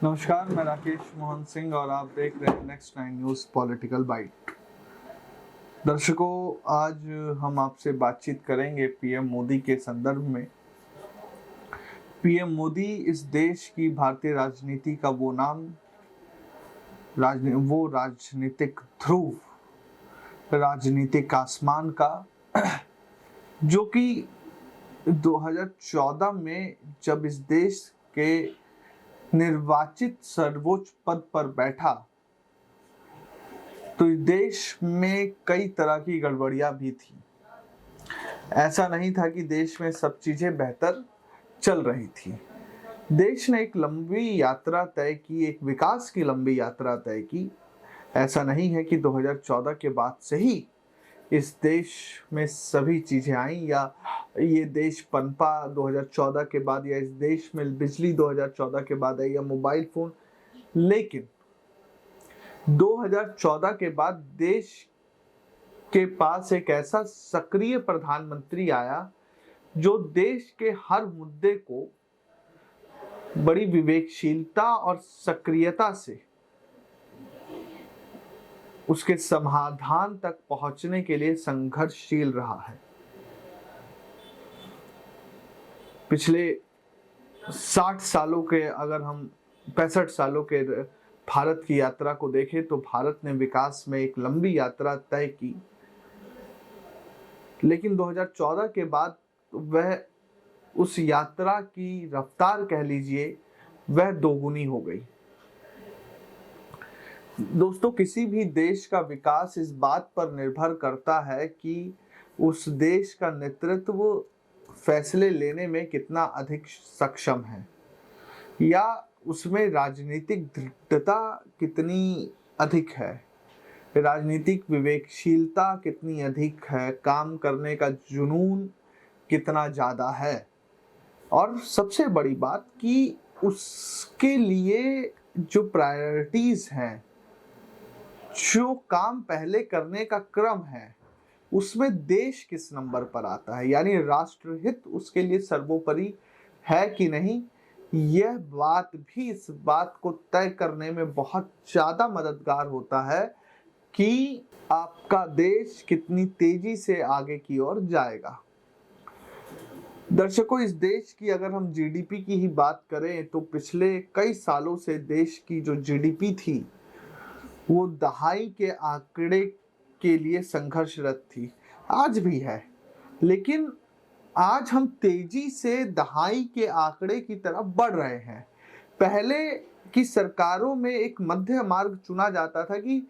नमस्कार, मैं राकेश मोहन सिंह और आप देख रहे हैं नेक्स्ट 9 न्यूज़ पॉलिटिकल बाइट। दर्शकों, आज हम आपसे बातचीत करेंगे पीएम मोदी के संदर्भ में। पीएम मोदी इस देश की भारतीय राजनीति का वो नाम, वो राजनीतिक ध्रुव, राजनीतिक आसमान का जो कि 2014 में जब इस देश के निर्वाचित सर्वोच्च पद पर बैठा तो इस देश में कई तरह की गड़बड़ियां भी थी। ऐसा नहीं था कि देश में सब चीजें बेहतर चल रही थी। देश ने एक लंबी यात्रा तय की, एक विकास की लंबी यात्रा तय की। ऐसा नहीं है कि 2014 के बाद से ही इस देश में सभी चीजें आई या ये देश पनपा 2014 के बाद, या इस देश में बिजली 2014 के बाद आई, या मोबाइल फोन। लेकिन 2014 के बाद देश के पास एक ऐसा सक्रिय प्रधानमंत्री आया जो देश के हर मुद्दे को बड़ी विवेकशीलता और सक्रियता से उसके समाधान तक पहुंचने के लिए संघर्षशील रहा है। पिछले 60 सालों के, अगर हम 65 सालों के भारत की यात्रा को देखें तो भारत ने विकास में एक लंबी यात्रा तय की, लेकिन 2014 के बाद वह उस यात्रा की रफ्तार कह लीजिए वह दोगुनी हो गई। दोस्तों, किसी भी देश का विकास इस बात पर निर्भर करता है कि उस देश का नेतृत्व फैसले लेने में कितना अधिक सक्षम है, या उसमें राजनीतिक दृढ़ता कितनी अधिक है, राजनीतिक विवेकशीलता कितनी अधिक है, काम करने का जुनून कितना ज्यादा है, और सबसे बड़ी बात कि उसके लिए जो प्रायोरिटीज हैं, जो काम पहले करने का क्रम है, उसमें देश किस नंबर पर आता है, यानी राष्ट्रहित उसके लिए सर्वोपरि है कि नहीं। यह बात भी इस बात को तय करने में बहुत ज्यादा मददगार होता है कि आपका देश कितनी तेजी से आगे की ओर जाएगा। दर्शकों, इस देश की अगर हम जीडीपी की ही बात करें तो पिछले कई सालों से देश की जो जीडीपी थी वो दहाई के आंकड़े के लिए संघर्षरत थी, आज भी है। लेकिन आज हम तेजी से दहाई के आंकड़े की तरफ बढ़ रहे हैं। पहले की सरकारों में एक मध्य मार्ग चुना जाता था कि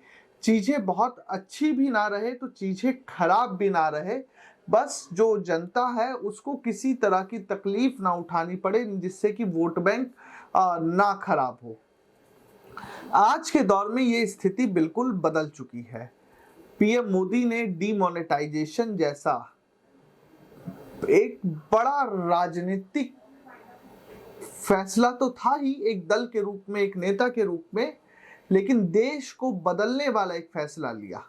चीजें बहुत अच्छी भी ना रहे तो चीजें खराब भी ना रहे, बस जो जनता है उसको किसी तरह की तकलीफ ना उठानी पड़े जिससे कि वोट बैंक ना खराब हो। आज के दौर में ये स्थिति बिल्कुल बदल चुकी है। पीएम मोदी ने डीमोनेटाइजेशन जैसा एक बड़ा राजनीतिक फैसला तो था ही, एक दल के रूप में, एक नेता के रूप में, लेकिन देश को बदलने वाला एक फैसला लिया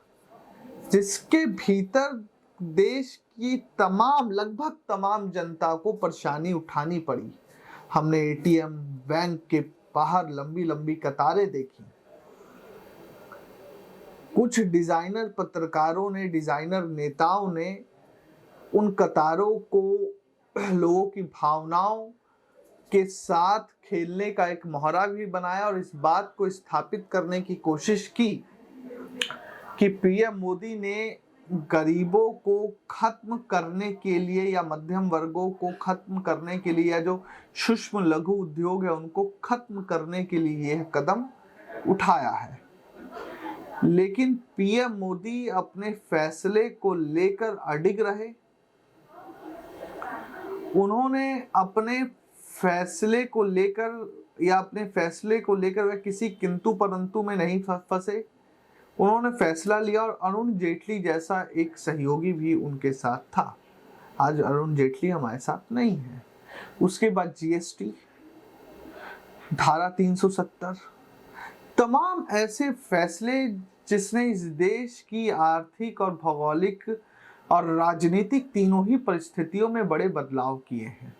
जिसके भीतर देश की लगभग तमाम जनता को परेशानी उठानी पड़ी। हमने एटीएम, बैंक के बाहर लंबी लंबी कतारें देखी। कुछ डिजाइनर पत्रकारों ने, डिजाइनर नेताओं ने उन कतारों को लोगों की भावनाओं के साथ खेलने का एक मोहरा भी बनाया और इस बात को स्थापित करने की कोशिश की कि पीएम मोदी ने गरीबों को खत्म करने के लिए या मध्यम वर्गों को खत्म करने के लिए, या जो सूक्ष्म लघु उद्योग है उनको खत्म करने के लिए यह कदम उठाया है। लेकिन पीएम मोदी अपने फैसले को लेकर अडिग रहे। उन्होंने अपने फैसले को लेकर वह किसी किंतु परंतु में नहीं फंसे। उन्होंने फैसला लिया और अरुण जेटली जैसा एक सहयोगी भी उनके साथ था। आज अरुण जेटली हमारे साथ नहीं है। उसके बाद जीएसटी, धारा 370, तमाम ऐसे फैसले जिसने इस देश की आर्थिक और भौगोलिक और राजनीतिक तीनों ही परिस्थितियों में बड़े बदलाव किए हैं।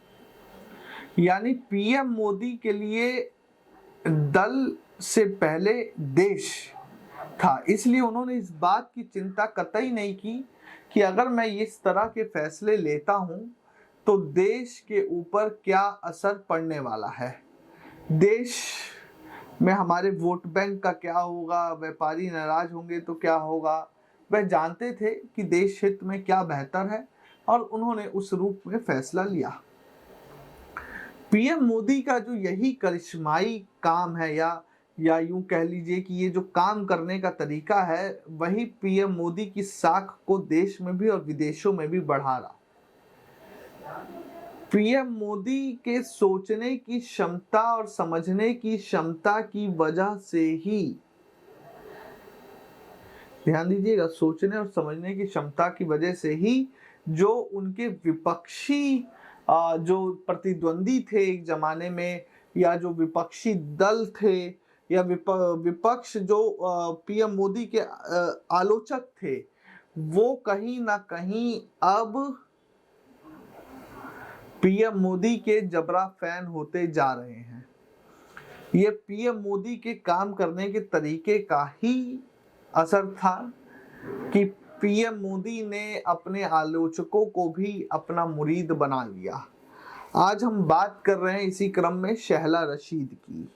यानी पीएम मोदी के लिए दल से पहले देश था, इसलिए उन्होंने इस बात की चिंता कतई नहीं की कि अगर मैं इस तरह के फैसले लेता हूं तो देश के ऊपर क्या असर पड़ने वाला है, देश में हमारे वोट बैंक का क्या होगा, व्यापारी नाराज होंगे तो क्या होगा। वह जानते थे कि देश हित में क्या बेहतर है और उन्होंने उस रूप में फैसला लिया। पीएम मोदी का जो यही करिश्माई काम है या यूं कह लीजिए कि ये जो काम करने का तरीका है, वही पीएम मोदी की साख को देश में भी और विदेशों में भी बढ़ा रहा। पीएम मोदी के सोचने की क्षमता और समझने की क्षमता की वजह से ही, ध्यान दीजिएगा, सोचने और समझने की क्षमता की वजह से ही जो उनके विपक्षी जो प्रतिद्वंदी थे एक जमाने में, या जो विपक्षी दल थे या विपक्ष जो पीएम मोदी के आलोचक थे, वो कहीं ना कहीं अब पीएम मोदी के जबरा फैन होते जा रहे हैं। ये पीएम मोदी के काम करने के तरीके का ही असर था कि पीएम मोदी ने अपने आलोचकों को भी अपना मुरीद बना लिया। आज हम बात कर रहे हैं इसी क्रम में शहला रशीद की।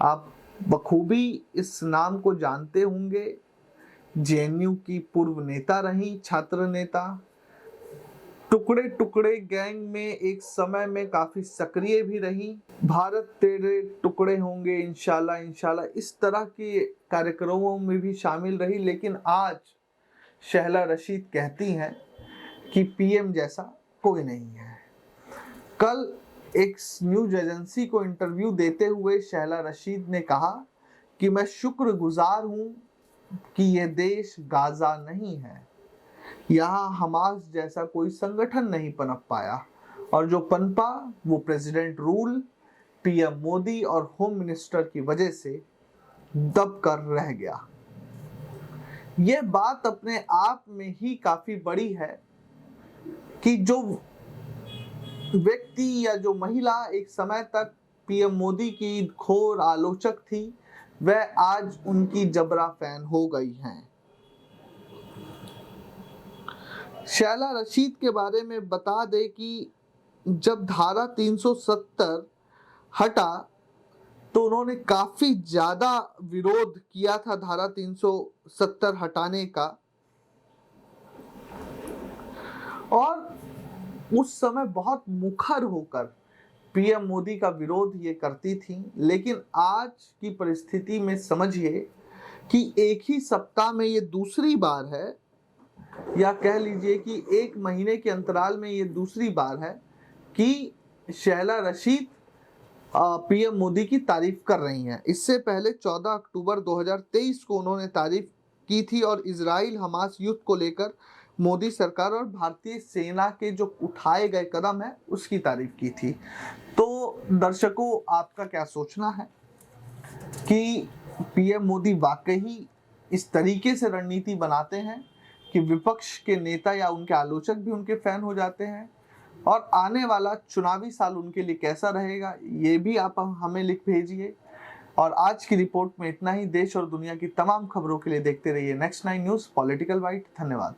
आप बखूबी इस नाम को जानते होंगे। जेएनयू की पूर्व नेता रही, छात्र नेता, टुकड़े टुकड़े गैंग में एक समय में काफी सक्रिय भी रही। भारत तेरे टुकड़े होंगे इंशाल्लाह इंशाल्लाह, इस तरह के कार्यक्रमों में भी शामिल रही। लेकिन आज शहला रशीद कहती हैं कि पीएम जैसा कोई नहीं है। कल एक न्यूज एजेंसी को इंटरव्यू देते हुए शहला रशीद ने कहा कि मैं शुक्रगुजार हूं कि यह देश गाजा नहीं है, यहाँ हमास जैसा कोई संगठन नहीं पनप पाया, और जो पनपा वो प्रेसिडेंट रूल, पीएम मोदी और होम मिनिस्टर की वजह से दब कर रह गया। यह बात अपने आप में ही काफी बड़ी है कि जो व्यक्ति या जो महिला एक समय तक पीएम मोदी की घोर आलोचक थी, वह आज उनकी जबरा फैन हो गई हैं। शहला रशीद के बारे में बता दे कि जब धारा 370 हटा तो उन्होंने काफी ज्यादा विरोध किया था धारा 370 हटाने का, और उस समय बहुत मुखर होकर पीएम मोदी का विरोध ये करती थी। लेकिन आज की परिस्थिति में समझिए कि एक ही सप्ताह में ये दूसरी बार है, या कह लीजिए कि एक महीने के अंतराल में ये दूसरी बार है कि शहला रशीद पीएम मोदी की तारीफ कर रही हैं। इससे पहले 14 अक्टूबर 2023 को उन्होंने तारीफ की थी और इजराइल हमास युद्ध को लेकर मोदी सरकार और भारतीय सेना के जो उठाए गए कदम है उसकी तारीफ की थी। तो दर्शकों, आपका क्या सोचना है कि पीएम मोदी वाकई इस तरीके से रणनीति बनाते हैं कि विपक्ष के नेता या उनके आलोचक भी उनके फैन हो जाते हैं, और आने वाला चुनावी साल उनके लिए कैसा रहेगा ये भी आप हमें लिख भेजिए। और आज की रिपोर्ट में इतना ही। देश और दुनिया की तमाम खबरों के लिए देखते रहिए नेक्स्ट 9 न्यूज़ पॉलिटिकल बाइट। धन्यवाद।